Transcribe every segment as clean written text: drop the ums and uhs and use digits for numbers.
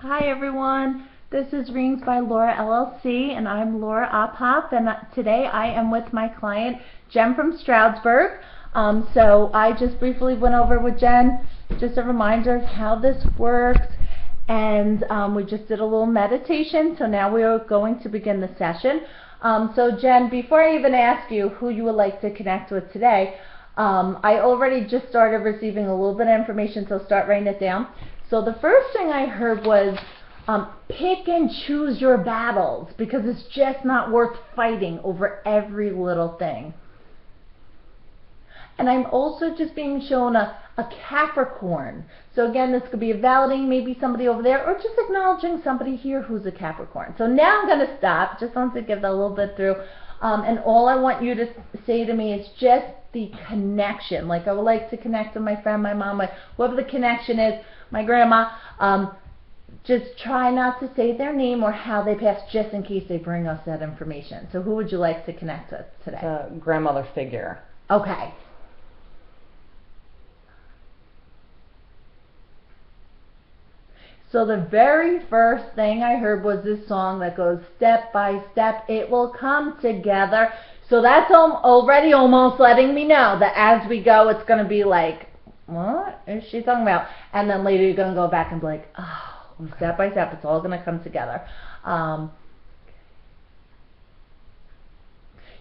Hi everyone, this is Reams by Laura LLC and I'm Laura Opphoff, and today I am with my client Jen from Stroudsburg. So I just briefly went over with Jen, just a reminder of how this works, and we just did a little meditation, so now we are going to begin the session. So Jen, before I even ask you who you would like to connect with today, I already just started receiving a little bit of information, so start writing it down. So the first thing I heard was pick and choose your battles, because it's just not worth fighting over every little thing. And I'm also just being shown a Capricorn. So again, this could be validating maybe somebody over there, or just acknowledging somebody here who's a Capricorn. So now I'm going to stop, just want to give that a little bit through. And all I want you to say to me is just the connection. Like I would like to connect with my friend, my mom, whoever the connection is, my grandma. Just try not to say their name or how they passed, just in case they bring us that information. So who would you like to connect with today? The grandmother figure. Okay. So the very first thing I heard was this song that goes, step by step it will come together. So that's already almost letting me know that as we go it's going to be like, what is she talking about? And then later you're going to go back and be like, oh, step by step it's all going to come together.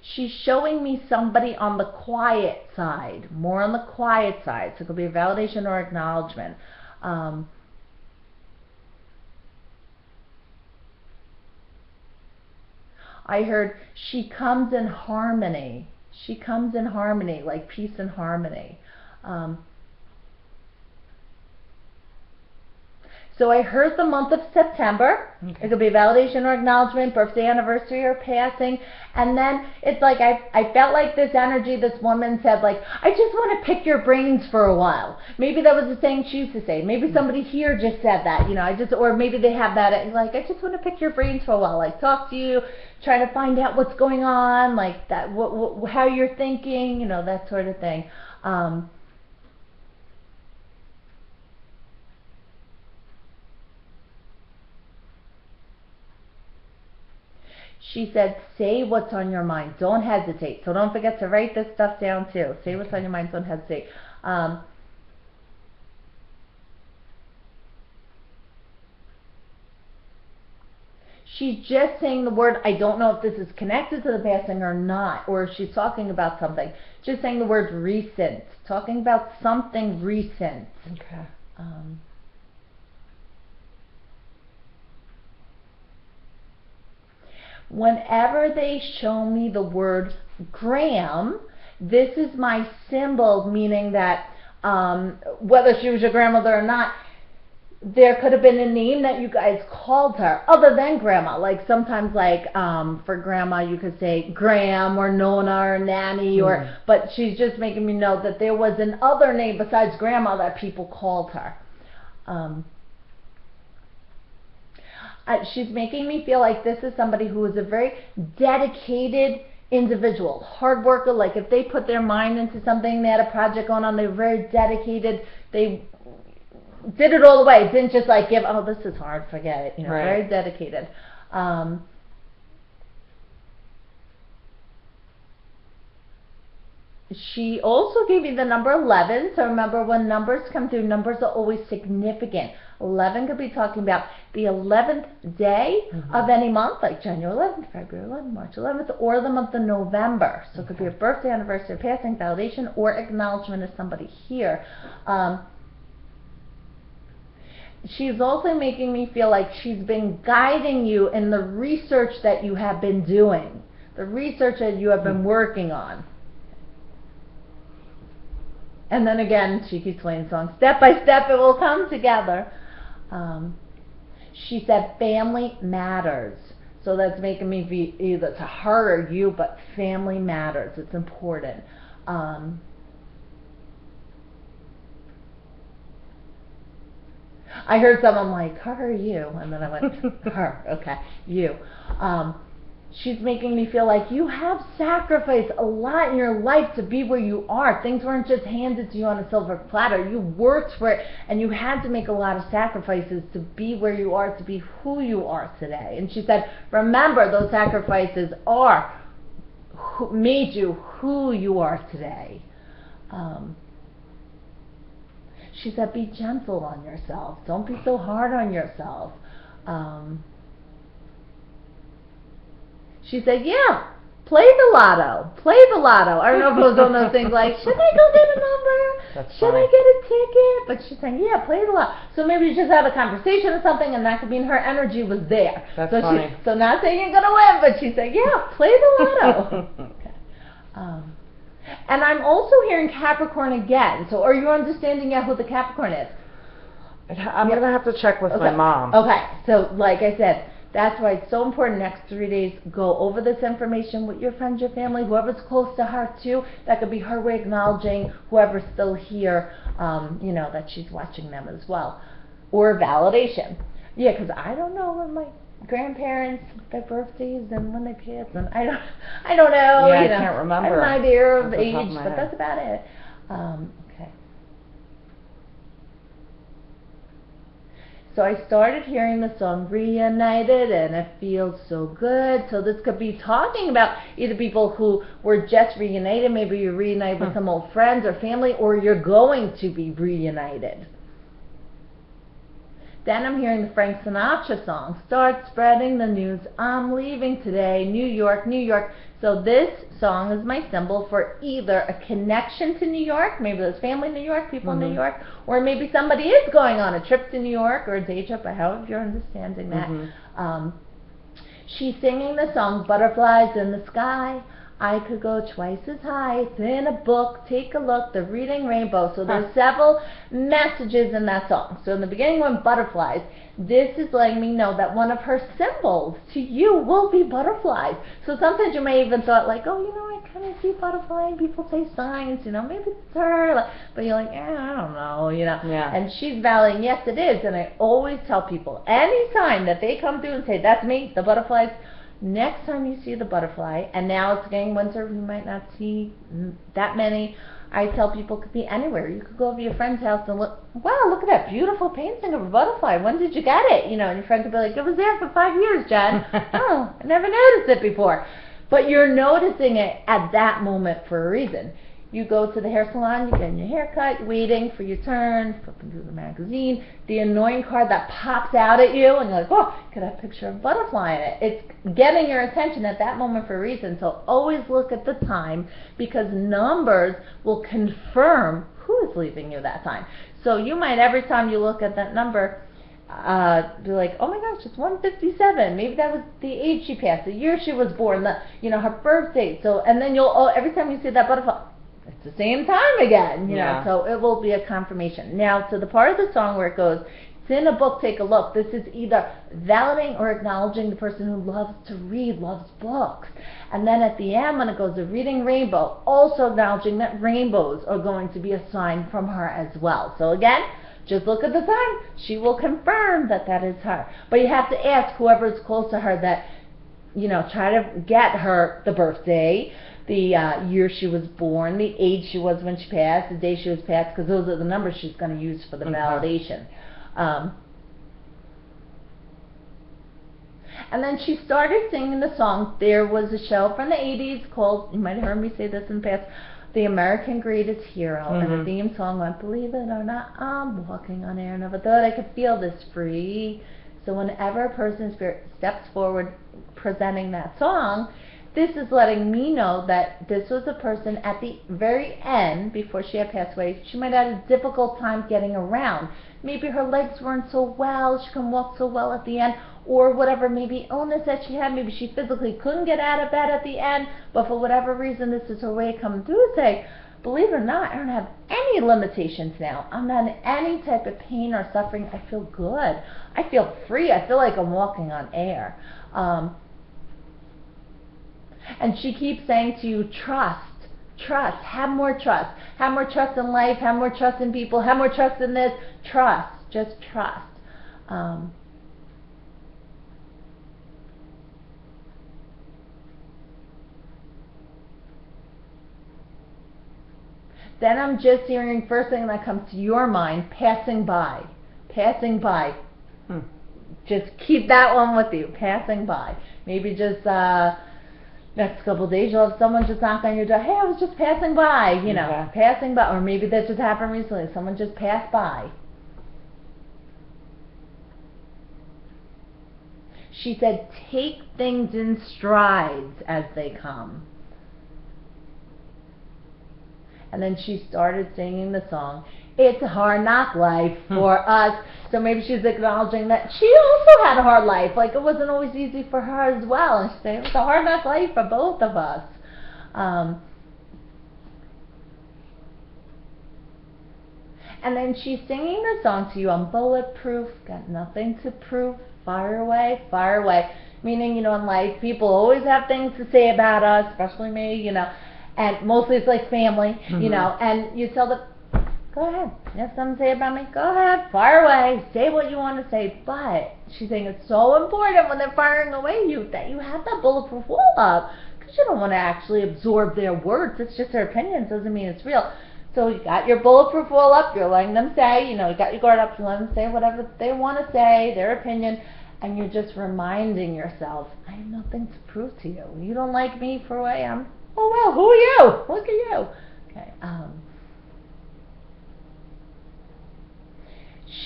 She's showing me somebody on the quiet side, more on the quiet side. So it could be a validation or acknowledgement. I heard she comes in harmony. She comes in harmony, like peace and harmony. So I heard the month of September. Okay. It could be validation or acknowledgement, birthday, anniversary, or passing. And then it's like I felt like this energy, this woman said, like, I just want to pick your brains for a while. Maybe that was the thing she used to say. Maybe somebody here just said that, you know, or maybe they have that, like, I just want to pick your brains for a while. Like, talk to you, try to find out what's going on, like that, how you're thinking, you know, that sort of thing. She said, say what's on your mind. Don't hesitate. So don't forget to write this stuff down too. Say what's on your mind. Don't hesitate. She's just saying the word, I don't know if this is connected to the passing or not, or if she's talking about something. Just saying the word recent. Talking about something recent. Okay. Whenever they show me the word Graham, this is my symbol, meaning that whether she was your grandmother or not, there could have been a name that you guys called her other than grandma. Like sometimes, like for grandma you could say Graham or Nona or Nanny, but she's just making me know that there was an other name besides grandma that people called her. She's making me feel like this is somebody who is a very dedicated individual, hard worker. Like if they put their mind into something, they had a project going on, they're very dedicated, they did it all the way, didn't just like give, oh, this is hard, forget it, you know, right. Very dedicated. She also gave me the number 11, so remember when numbers come through, numbers are always significant. 11 could be talking about the 11th day of any month, like January 11th, February 11th, March 11th, or the month of November. So it could be a birthday, anniversary, passing, validation, or acknowledgement of somebody here. She's also making me feel like she's been guiding you in the research that you have been doing, the research that you have been working on. And then again, she keeps playing the song, step by step it will come together. She said family matters. So that's making me be either to her or you, but family matters. It's important. I heard someone like, her or you? And then I went, her, okay, you. she's making me feel like you have sacrificed a lot in your life to be where you are. Things weren't just handed to you on a silver platter. You worked for it, and you had to make a lot of sacrifices to be where you are, to be who you are today. And she said, remember, those sacrifices are who made you who you are today. She said, be gentle on yourself. Don't be so hard on yourself. She said, yeah, play the lotto. Play the lotto. I don't know if it was one of those things like, should I go get a number? Should I get a ticket? But she's saying, yeah, play the lotto. So maybe you just have a conversation or something, and that could mean her energy was there. That's so funny. So not saying you're going to win, but she's saying, yeah, play the lotto. Okay. And I'm also hearing Capricorn again. So are you understanding yet who the Capricorn is? I'm going to have to check with my mom. Okay. So like I said, that's why it's so important next 3 days, go over this information with your friends, your family, whoever's close to her too. That could be her way acknowledging whoever's still here, you know, that she's watching them as well. Or validation. Yeah, because I don't know when my grandparents, their birthdays and when they passed, and I don't know. Yeah, you know, I can't remember. I have an idea of Off the top of age, my but head. that's about it. Okay. So I started hearing the song Reunited, and it feels so good. So this could be talking about either people who were just reunited, maybe you're reunited with some old friends or family, or you're going to be reunited. Then I'm hearing the Frank Sinatra song, Start Spreading the News, I'm Leaving Today, New York, New York. So this song is my symbol for either a connection to New York, maybe there's family in New York, people in New York, or maybe somebody is going on a trip to New York or a day trip, or however you're understanding that. She's singing the song Butterflies in the Sky. I could go twice as high. It's in a book. Take a look. The Reading Rainbow. So there's several messages in that song. So in the beginning, when butterflies, this is letting me know that one of her symbols to you will be butterflies. So sometimes you may even thought like, oh, you know, I kind of see butterfly. People say signs, you know, maybe it's her. But you're like, I don't know, you know. Yeah. And she's validating, yes, it is. And I always tell people, any sign that they come through and say, that's me, the butterflies, next time you see the butterfly, and now it's getting winter, you might not see that many. I tell people it could be anywhere. You could go over to your friend's house and look, wow, look at that beautiful painting of a butterfly. When did you get it? You know, and your friend could be like, it was there for 5 years, Jen. Oh, I never noticed it before. But you're noticing it at that moment for a reason. You go to the hair salon, you get your hair cut, you're waiting for your turn, flipping through the magazine, the annoying card that pops out at you, and you're like, oh, could have a picture of a butterfly in it. It's getting your attention at that moment for a reason. So always look at the time, because numbers will confirm who is leaving you that time. So you might, every time you look at that number, be like, oh my gosh, it's 157. Maybe that was the age she passed, the year she was born, the, you know, her birth date. So, and then you'll, every time you see that butterfly, it's the same time again, you know, so it will be a confirmation. Now, to the part of the song where it goes, it's in a book, take a look. This is either validating or acknowledging the person who loves to read, loves books. And then at the end, when it goes, the Reading Rainbow, also acknowledging that rainbows are going to be a sign from her as well. So again, just look at the sign. She will confirm that that is her. But you have to ask whoever is close to her that, you know, try to get her the birthday, the year she was born, the age she was when she passed, the day she was passed, because those are the numbers she's going to use for the validation. And then she started singing the song. There was a show from the 80s called, you might have heard me say this in the past, The American Greatest Hero. And the theme song went, believe it or not, I'm walking on air. Never thought I could feel this free. So whenever a person's spirit steps forward presenting that song, this is letting me know that this was a person at the very end, before she had passed away, she might have had a difficult time getting around. Maybe her legs weren't so well, she couldn't walk so well at the end, or whatever, maybe illness that she had, maybe she physically couldn't get out of bed at the end, but for whatever reason, this is her way of coming through to say, believe it or not, I don't have any limitations now. I'm not in any type of pain or suffering. I feel good. I feel free. I feel like I'm walking on air. And she keeps saying to you, trust, have more trust in life, have more trust in people, have more trust in this, trust, just trust. Then I'm just hearing, first thing that comes to your mind, passing by. Passing by. Just keep that one with you, passing by. Maybe just next couple of days you'll have someone just knock on your door. Hey, I was just passing by, you know, passing by. Or maybe that just happened recently. Someone just passed by. She said, take things in strides as they come. And then she started singing the song, It's a Hard Knock Life for Us. So maybe she's acknowledging that she also had a hard life. Like, it wasn't always easy for her as well. And she said, it was a hard knock life for both of us. And then she's singing the song to you, I'm bulletproof, got nothing to prove, fire away, fire away. Meaning, you know, in life, people always have things to say about us, especially me, you know. And mostly it's like family, you know, and you tell them, go ahead, you have something to say about me? Go ahead, fire away, say what you want to say. But she's saying it's so important when they're firing away you that you have that bulletproof wall up, because you don't want to actually absorb their words. It's just their opinions, doesn't mean it's real. So you got your bulletproof wall up, you're letting them say, you know, you got your guard up, you're letting them say whatever they want to say, their opinion, and you're just reminding yourself, I have nothing to prove to you. You don't like me for the way I am. Oh well, who are you? Look at you. Okay.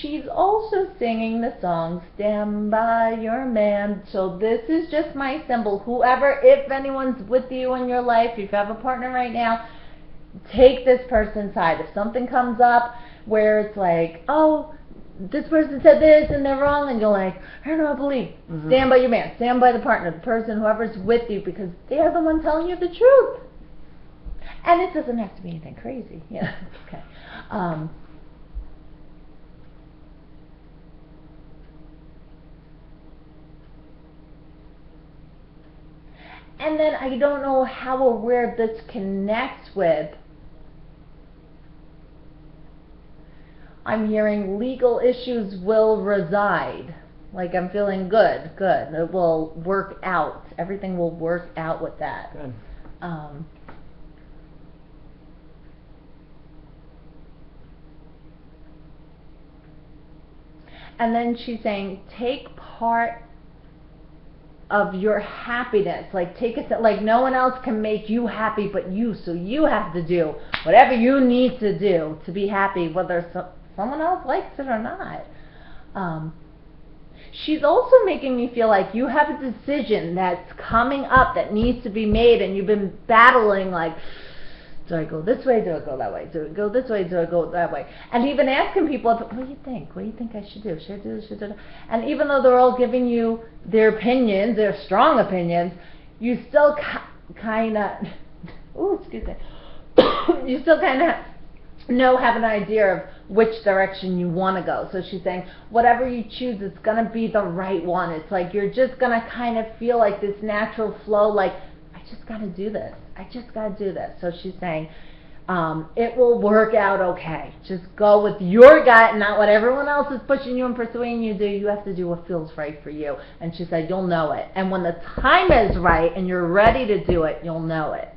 She's also singing the song Stand By Your Man. So this is just my symbol. Whoever, if anyone's with you in your life, if you have a partner right now, take this person's side. If something comes up where it's like, oh, this person said this and they're wrong, and you're like, I don't know, I believe. Stand by your man. Stand by the partner, the person, whoever's with you, because they're the one telling you the truth. And it doesn't have to be anything crazy. Yeah. Okay. And then I don't know how or where this connects with. I'm hearing legal issues will reside. Like, I'm feeling good. It will work out. Everything will work out with that. Good. And then she's saying, take part of your happiness. Like, take it, like no one else can make you happy but you. So you have to do whatever you need to do to be happy, whether someone else likes it or not. She's also making me feel like you have a decision that's coming up that needs to be made, and you've been battling, like, do I go this way? Do I go that way? Do I go this way? Do I go that way? And even asking people, what do you think? What do you think I should do? Should I do this? Should I do that? And even though they're all giving you their opinions, their strong opinions, you still kind of, excuse me, you still kind of have an idea of which direction you want to go. So she's saying, whatever you choose, it's going to be the right one. It's like you're just going to kind of feel like this natural flow, like, I just got to do this. I just got to do this. So she's saying, it will work out okay. Just go with your gut, not what everyone else is pushing you and persuading you to do. You have to do what feels right for you. And she said, you'll know it. And when the time is right and you're ready to do it, you'll know it.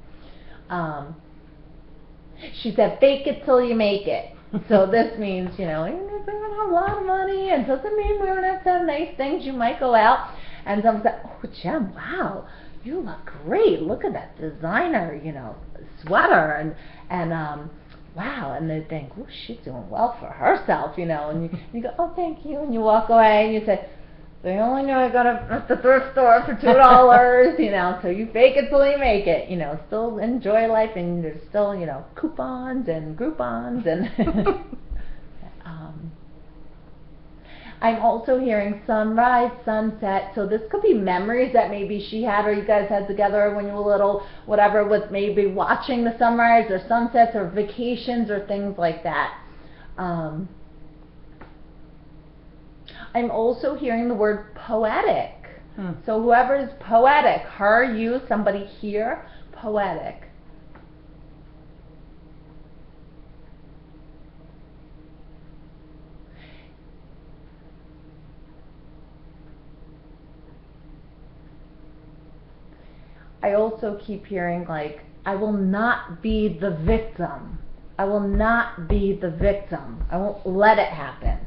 She said, fake it till you make it. So this means, you know, even if we don't have a lot of money, it doesn't mean we don't have to have nice things. You might go out and someone said, oh, Jem, wow, you look great. Look at that designer, you know, sweater, and wow. And they think, oh, she's doing well for herself, you know. And you go, oh, thank you. And you walk away and you say, they only know I got it at the thrift store for $2, you know, so you fake it till you make it, you know, still enjoy life, and there's still, you know, coupons and Groupons, and I'm also hearing sunrise, sunset, so this could be memories that maybe she had or you guys had together when you were little, whatever, with maybe watching the sunrise or sunsets or vacations or things like that. I'm also hearing the word poetic. So whoever is poetic, her, you, somebody here, poetic. I also keep hearing, like, I will not be the victim. I will not be the victim. I won't let it happen.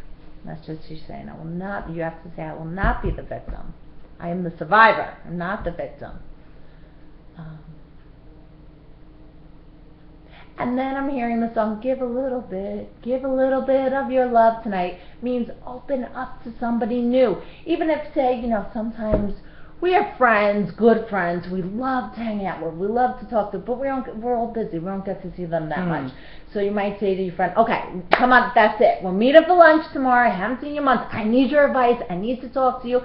That's just she's saying. I will not. You have to say, I will not be the victim. I am the survivor. I'm not the victim. And then I'm hearing the song, give a little bit of your love tonight, means open up to somebody new. Even if, say, sometimes we have friends, good friends, we love to hang out with, we love to talk to, but we're all busy, we don't get to see them that much. So you might say to your friend, okay, come on, that's it, we'll meet up for lunch tomorrow, I haven't seen you in months, I need your advice, I need to talk to you.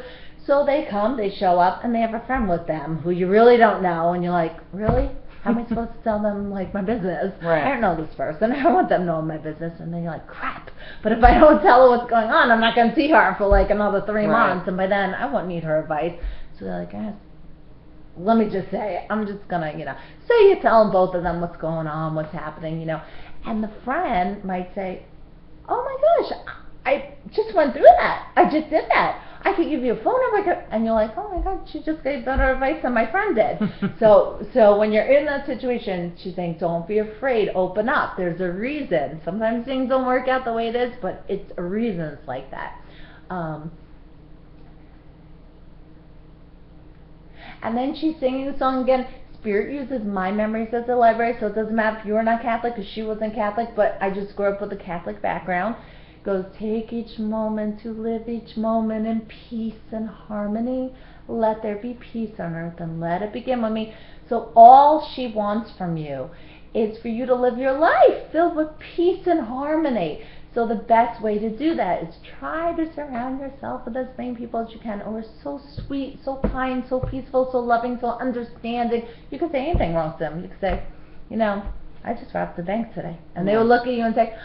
So they come, they show up, and they have a friend with them who you really don't know, and you're like, really? How am I supposed to tell them, like, my business? Right. I don't know this person. I don't want them knowing my business. And then you're like, crap. But if I don't tell her what's going on, I'm not going to see her for, like, another 3 months. And by then, I won't need her advice. So they're like, let me just say it. I'm just going to, So you tell them, both of them, what's going on, what's happening, And the friend might say, oh, my gosh, I just went through that. I just did that. I could give you a phone number, and you're like, oh my God, she just gave better advice than my friend did. So when you're in that situation, she's saying, don't be afraid, open up. There's a reason. Sometimes things don't work out the way it is, but it's a reason it's like that. And then she's singing the song again. Spirit uses my memories as a library, so it doesn't matter if you're not Catholic, because she wasn't Catholic, but I just grew up with a Catholic background. Goes, take each moment to live each moment in peace and harmony. Let there be peace on earth and let it begin with me. So all she wants from you is for you to live your life filled with peace and harmony. So the best way to do that is try to surround yourself with as many people as you can who are so sweet, so kind, so peaceful, so loving, so understanding. You can say anything wrong to them. You can say, I just robbed the bank today. And they will look at you and say,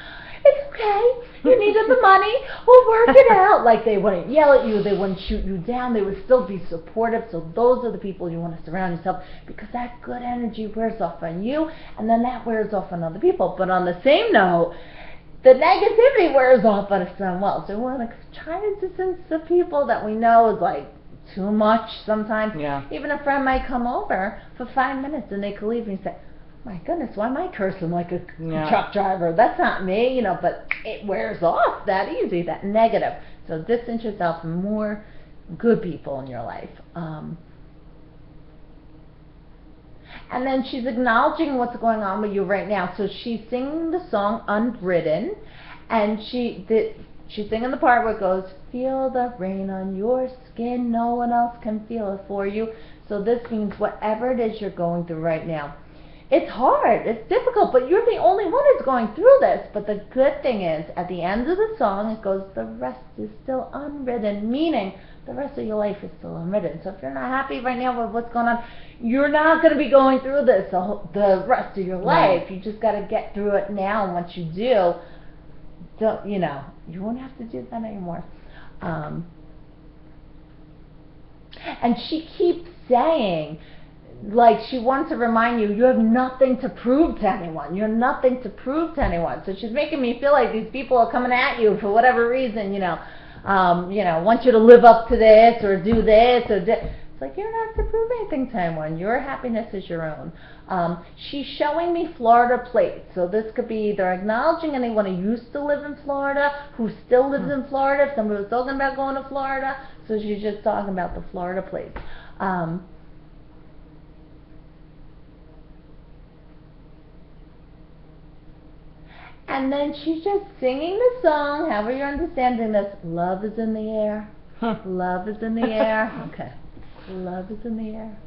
it's okay, you needed the money, we'll work it out. Like, they wouldn't yell at you, they wouldn't shoot you down, they would still be supportive. So those are the people you want to surround yourself, because that good energy wears off on you, and then that wears off on other people. But on the same note, the negativity wears off on someone else. So we want to try to distance the people that we know is like too much sometimes. Yeah. Even a friend might come over for 5 minutes and they could leave and say, my goodness, why am I cursing like a truck driver? That's not me, but it wears off that easy, that negative. So distance yourself from more good people in your life. And then she's acknowledging what's going on with you right now. So she's singing the song Unwritten, and she's singing the part where it goes, feel the rain on your skin, no one else can feel it for you. So this means whatever it is you're going through right now, it's hard, it's difficult, but you're the only one who's going through this. But the good thing is, at the end of the song, it goes, the rest is still unwritten, meaning the rest of your life is still unwritten. So if you're not happy right now with what's going on, you're not going to be going through this the rest of your life. You just got to get through it now, and once you do, you won't have to do that anymore. And she keeps saying, like, she wants to remind you, you have nothing to prove to anyone. You're nothing to prove to anyone. So she's making me feel like these people are coming at you for whatever reason, want you to live up to this or do this or this. It's like, you're not to prove anything to anyone. Your happiness is your own. She's showing me Florida plates. So this could be either acknowledging anyone who used to live in Florida, who still lives in Florida, if somebody was talking about going to Florida. So she's just talking about the Florida plates. And then she's just singing the song, however you're understanding this. Love is in the air. Love is in the air. Okay. Love is in the air.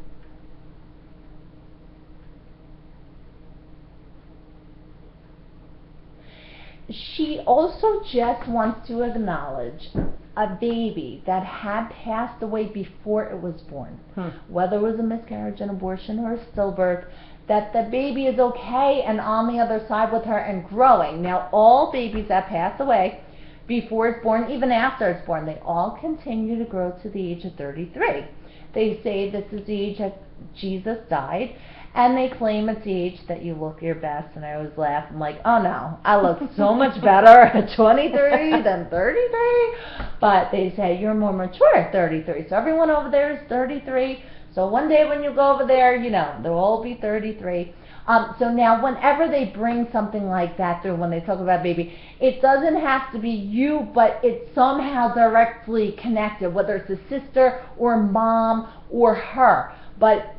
She also just wants to acknowledge a baby that had passed away before it was born. Whether it was a miscarriage, an abortion, or a stillbirth, that the baby is okay and on the other side with her and growing. Now, all babies that pass away before it's born, even after it's born, they all continue to grow to the age of 33. They say this is the age that Jesus died, and they claim it's the age that you look your best. And I always laugh. I'm like, oh no, I look so much better at 23 than 33. But they say you're more mature at 33. So everyone over there is 33. So one day when you go over there, they'll all be 33. So now whenever they bring something like that through, when they talk about baby, it doesn't have to be you, but it's somehow directly connected, whether it's a sister or mom or her. But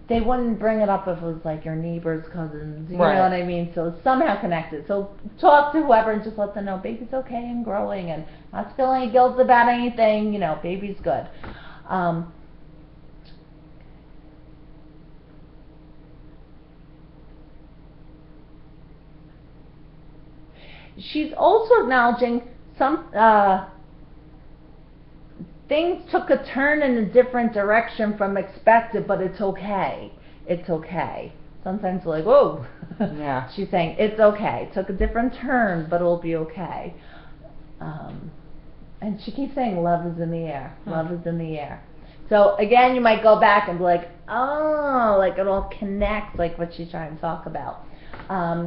they wouldn't bring it up if it was like your neighbor's cousins, you know what I mean? So it's somehow connected. So talk to whoever and just let them know baby's okay and growing and not feeling guilt about anything, you know, baby's good. She's also acknowledging some things took a turn in a different direction from expected, but it's okay. It's okay. Sometimes we're like, whoa. Yeah. She's saying, it's okay. It took a different turn, but it'll be okay. And she keeps saying, love is in the air. Love is in the air. So again, you might go back and be like, oh, like it all connects, like what she's trying to talk about.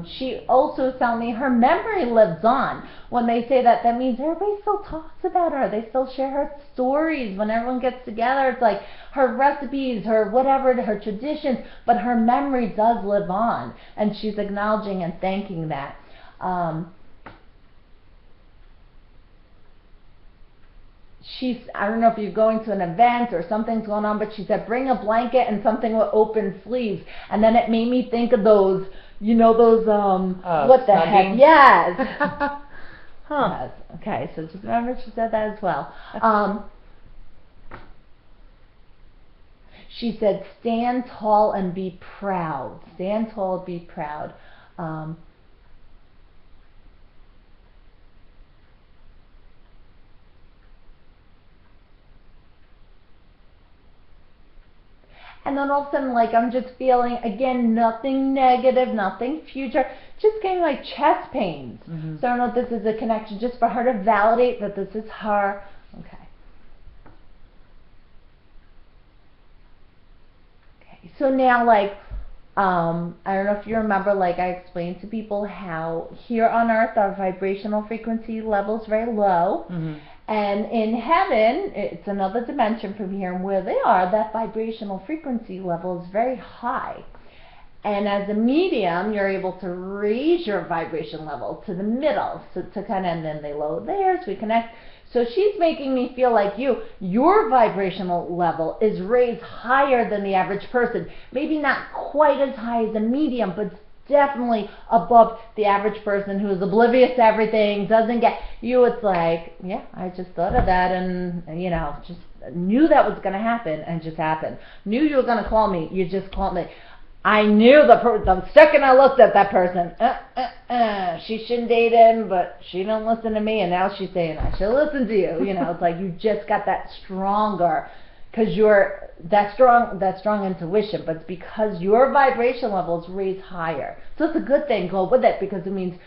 She also is telling me her memory lives on. When they say that, that means everybody still talks about her. They still share her stories. When everyone gets together, it's like her recipes, her whatever, her traditions, but her memory does live on. And she's acknowledging and thanking that. I don't know if you're going to an event or something's going on, but she said, bring a blanket and something with open sleeves. And then it made me think of those, you know, those, what the heck? Yes. Yes. Okay, so just remember she said that as well. She said, stand tall and be proud. Stand tall and be proud. And then all of a sudden, like, I'm just feeling, again, nothing negative, nothing future, just getting like chest pains. So I don't know if this is a connection just for her to validate that this is her. Okay. Okay, so now, like, I don't know if you remember, like I explained to people how here on earth our vibrational frequency level is very low. And in heaven, it's another dimension from here, and where they are, that vibrational frequency level is very high. And as a medium, you're able to raise your vibration level to the middle, so to kind of, and then they lower theirs, we connect. So she's making me feel like your vibrational level is raised higher than the average person. Maybe not quite as high as a medium, but definitely above the average person who is oblivious to everything, doesn't get you. It's like, yeah, I just thought of that, and you know, just knew that was going to happen, and just happened. Knew you were going to call me, you just called me. I knew the second I looked at that person, she shouldn't date him, but she didn't listen to me, and now she's saying I should listen to you. You know, it's like you just got that stronger. Because you're that strong intuition, but it's because your vibration level is raised higher. So it's a good thing. Go with it, because it means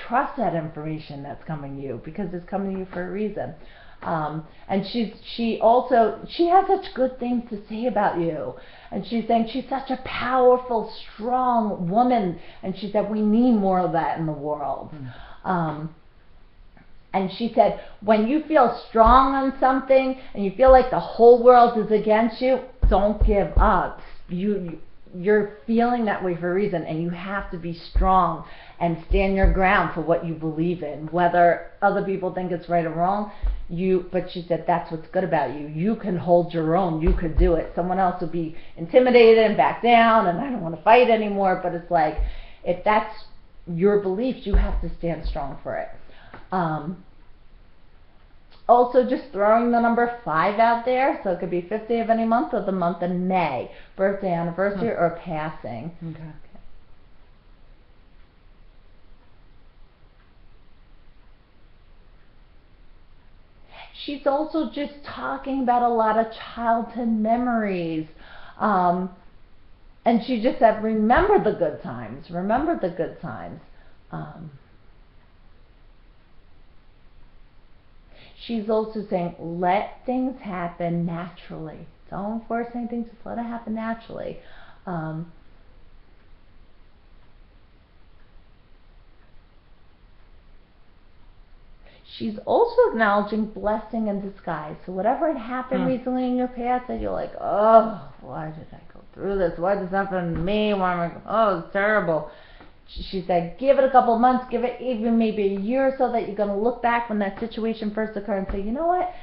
trust that information that's coming to you, because it's coming to you for a reason. And she has such good things to say about you. And she's saying she's such a powerful, strong woman. And she said we need more of that in the world. And she said, when you feel strong on something and you feel like the whole world is against you, don't give up. You're feeling that way for a reason, and you have to be strong and stand your ground for what you believe in, whether other people think it's right or wrong. But she said that's what's good about you. You can hold your own. You could do it. Someone else would be intimidated and back down, and I don't want to fight anymore. But it's like, if that's your beliefs, you have to stand strong for it. Also, just throwing the number 5 out there, so it could be 50 of any month or the month in May, birthday, anniversary, or passing. Okay. She's also just talking about a lot of childhood memories. And she just said, remember the good times. Remember the good times. She's also saying, let things happen naturally. Don't force anything, just let it happen naturally. She's also acknowledging blessing in disguise. So whatever had happened recently in your past that you're like, oh, why did I go through this? Why did this happen to me? Why am I, oh, it's terrible. She said, give it a couple of months, give it even maybe a year or so that you're going to look back when that situation first occurred and say, you know what, as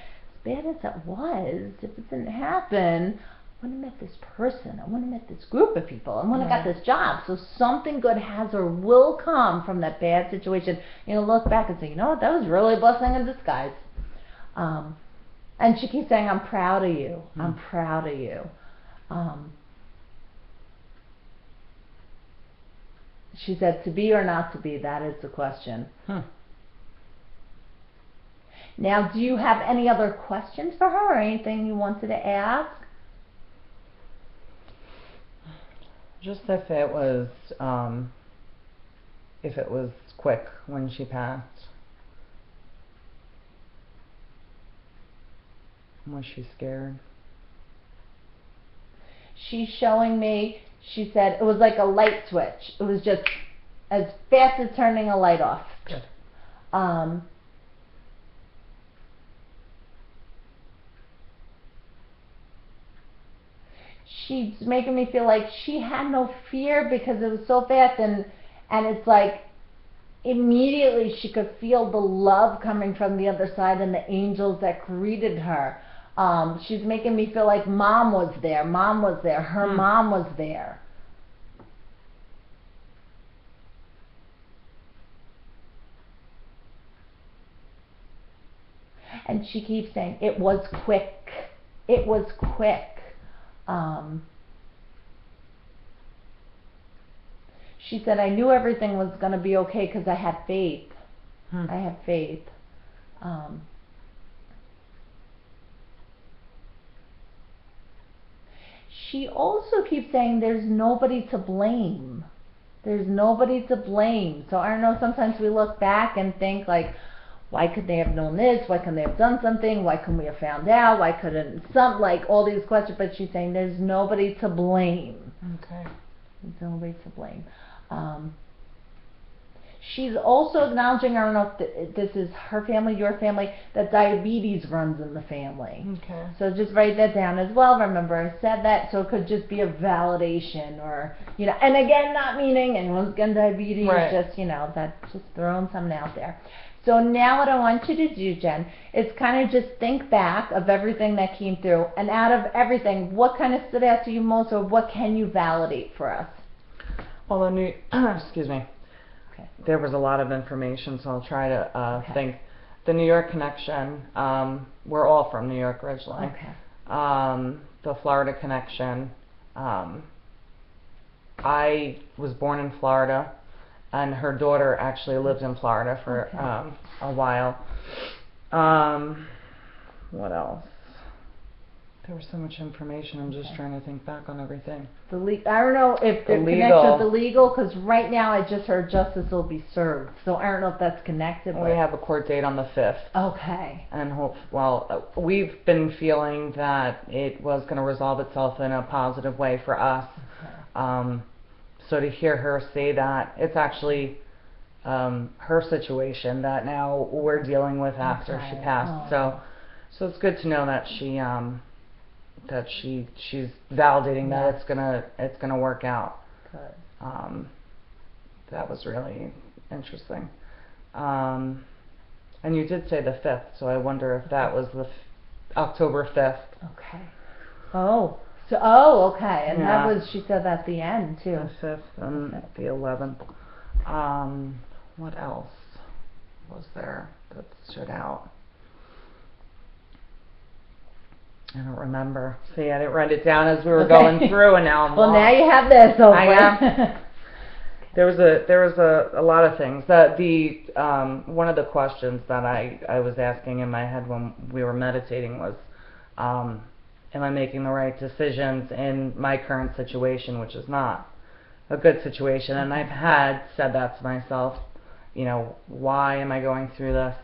bad as it was, if it didn't happen, I wouldn't have met this person, I wouldn't have met this group of people, I wouldn't have got this job. So something good has or will come from that bad situation. You know, look back and say, you know what, that was really a blessing in disguise. And she keeps saying, I'm proud of you, I'm proud of you. She said, to be or not to be, that is the question. Now, do you have any other questions for her or anything you wanted to ask? Just if it was quick when she passed. Was she scared? She's showing me, she said it was like a light switch. It was just as fast as turning a light off. Good. She's making me feel like she had no fear because it was so fast, and it's like immediately she could feel the love coming from the other side and the angels that greeted her. She's making me feel like mom was there, her mom was there. And she keeps saying, it was quick, it was quick. She said, I knew everything was going to be okay because I had faith. I had faith. She also keeps saying there's nobody to blame. There's nobody to blame. So I don't know, sometimes we look back and think like, why could they have known this? Why couldn't they have done something? Why couldn't we have found out? Why couldn't like all these questions? But she's saying there's nobody to blame. Okay. There's nobody to blame. She's also acknowledging, I don't know if this is her family, your family, that diabetes runs in the family. Okay. So just write that down as well. Remember, I said that, so it could just be a validation, or, you know, and again, not meaning anyone's getting diabetes, right. Just, you know, that's just throwing something out there. So now what I want you to do, Jen, is kind of just think back of everything that came through, and out of everything, what kind of stood out to you most, or what can you validate for us? Well, excuse me. Okay. There was a lot of information, so I'll try to think. The New York connection, we're all from New York originally. Okay. The Florida connection, I was born in Florida, and her daughter actually lived in Florida for a while. What else? There was so much information. I'm just trying to think back on everything. I don't know if they're connected with the legal, because right now I just heard justice will be served. So I don't know if that's connected. We have a court date on the 5th. Okay. And we've been feeling that it was going to resolve itself in a positive way for us. Okay. So to hear her say that, it's actually her situation that now we're dealing with after she passed. So it's good to know that she's validating that it's gonna work out. Good. That was really interesting. And you did say the 5th, so I wonder if that was the October 5th. Okay. Okay, and that was, she said at the end too. The 5th and the 11th. What else was there that stood out? I don't remember. See, I didn't write it down as we were going through, and now I'm well, lost. now you have this. There was a lot of things. One of the questions that I was asking in my head when we were meditating was, am I making the right decisions in my current situation, which is not a good situation? And I've had said that to myself, you know, why am I going through this?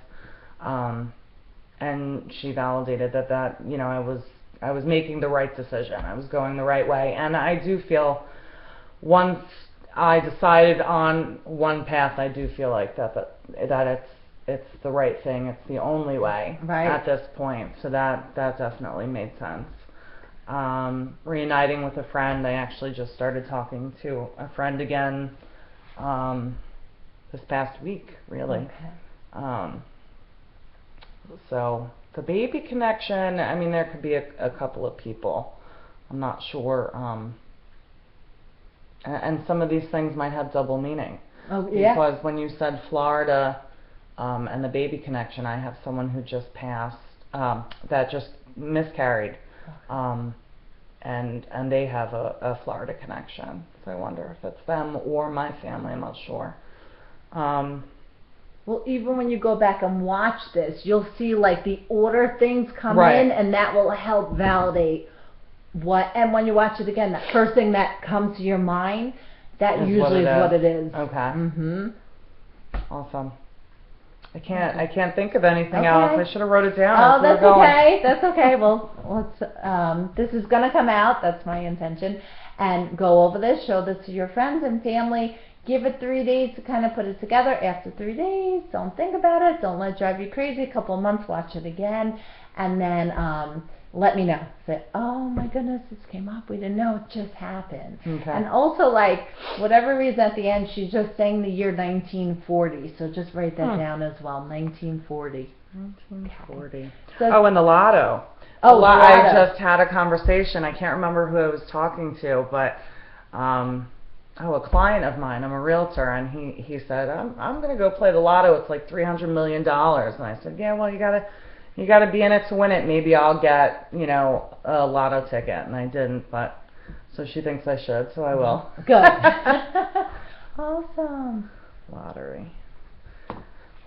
And she validated that you know, I was making the right decision. I was going the right way. And I do feel once I decided on one path, I do feel like that it's the right thing, it's the only way Right. at this point. So that definitely made sense. Reuniting with a friend, I actually just started talking to a friend again this past week, really. Okay. So the baby connection, I mean, there could be a couple of people. I'm not sure. And some of these things might have double meaning. Oh, yeah. Because when you said Florida and the baby connection, I have someone who just passed, that just miscarried. And they have a Florida connection. So I wonder if it's them or my family, I'm not sure. Well, even when you go back and watch this, you'll see like the order things come Right. in, and that will help validate what. And when you watch it again, the first thing that comes to your mind, that Is usually is what it is. Okay. Mhm. Awesome. I can't think of anything Okay. else. I should have wrote it down. Oh, as we were that's going. okay. That's okay. Well, let's. This is gonna come out. That's my intention. And go over this. Show this to your friends and family. Give it 3 days to kind of put it together. After 3 days, don't think about it. Don't let it drive you crazy. A couple of months, watch it again, and then let me know. Say, oh my goodness, this came up. We didn't know. It just happened. Okay. And also, like, whatever reason at the end, she's just saying the year 1940. So just write that down as well. 1940. 1940. So, Oh, and the lotto. Oh, The the I lotto. just had a conversation. I can't remember who I was talking to, but a client of mine. I'm a realtor, and he said, I'm gonna go play the lotto. It's like $300 million. And I said, yeah, well, you gotta be in it to win it. Maybe I'll get, a lotto ticket. And I didn't, but so she thinks I should, so I will. Good. Awesome. Lottery.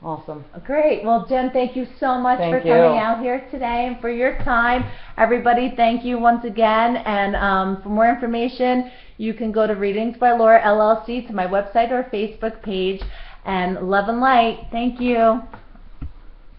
Awesome. Great. Well, Jen, thank you so much Thank for coming you. out here today and for your time. Everybody, thank you once again. And for more information, you can go to Readings by Laura LLC to my website or Facebook page. And love and light. Thank you.